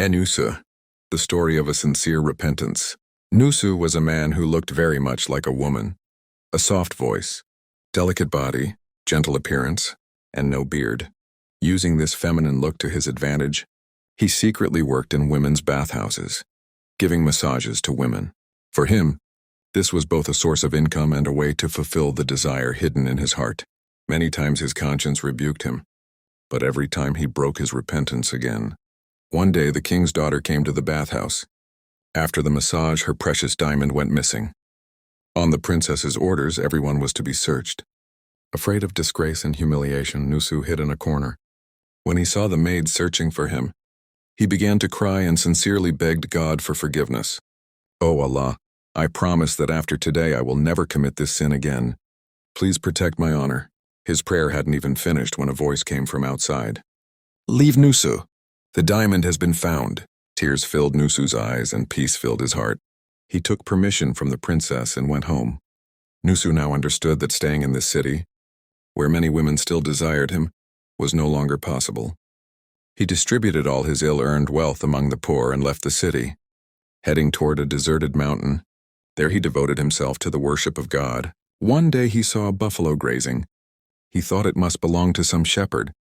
Tawbah-e-Nusuh, the story of a sincere repentance. Nusuh was a man who looked very much like a woman. A soft voice, delicate body, gentle appearance, and no beard. Using this feminine look to his advantage, he secretly worked in women's bathhouses, giving massages to women. For him, this was both a source of income and a way to fulfill the desire hidden in his heart. Many times his conscience rebuked him, but every time he broke his repentance again. One day the king's daughter came to the bathhouse. After the massage, her precious diamond went missing. On the princess's orders, everyone was to be searched. Afraid of disgrace and humiliation, Nusuh hid in a corner. When he saw the maids searching for him, he began to cry and sincerely begged God for forgiveness. "Oh Allah, I promise that after today I will never commit this sin again. Please protect my honor." His prayer hadn't even finished when a voice came from outside. "Leave Nusuh. The diamond has been found." Tears filled Nusuh's eyes and peace filled his heart. He took permission from the princess and went home. Nusuh now understood that staying in this city, where many women still desired him, was no longer possible. He distributed all his ill-earned wealth among the poor and left the city. Heading toward a deserted mountain, there he devoted himself to the worship of God. One day he saw a buffalo grazing. He thought it must belong to some shepherd,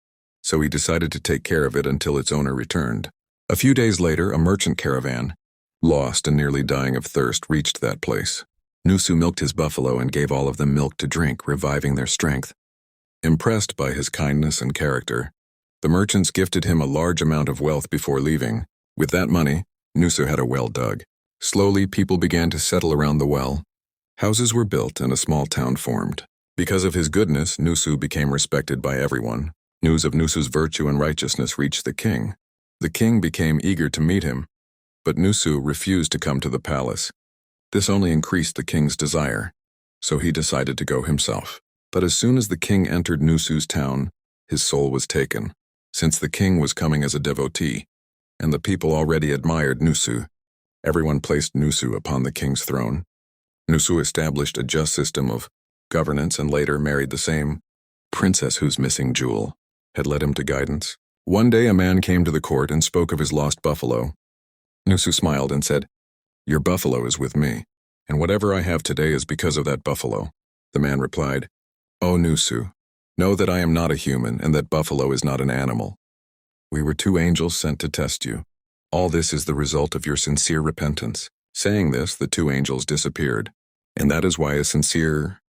so he decided to take care of it until its owner returned. A few days later, a merchant caravan, lost and nearly dying of thirst, reached that place. Nusuh milked his buffalo and gave all of them milk to drink, reviving their strength. Impressed by his kindness and character, the merchants gifted him a large amount of wealth before leaving. With that money, Nusuh had a well dug. Slowly, people began to settle around the well. Houses were built and a small town formed. Because of his goodness, Nusuh became respected by everyone. News of Nusuh's virtue and righteousness reached the king. The king became eager to meet him, but Nusuh refused to come to the palace. This only increased the king's desire, so he decided to go himself. But as soon as the king entered Nusuh's town, his soul was taken. Since the king was coming as a devotee, and the people already admired Nusuh, everyone placed Nusuh upon the king's throne. Nusuh established a just system of governance and later married the same princess whose missing jewel had led him to guidance. One day a man came to the court and spoke of his lost buffalo. Nusuh smiled and said, "Your buffalo is with me, and whatever I have today is because of that buffalo." The man replied, "O Nusuh, know that I am not a human and that buffalo is not an animal. We were two angels sent to test you. All this is the result of your sincere repentance." Saying this, the two angels disappeared, and that is why a sincere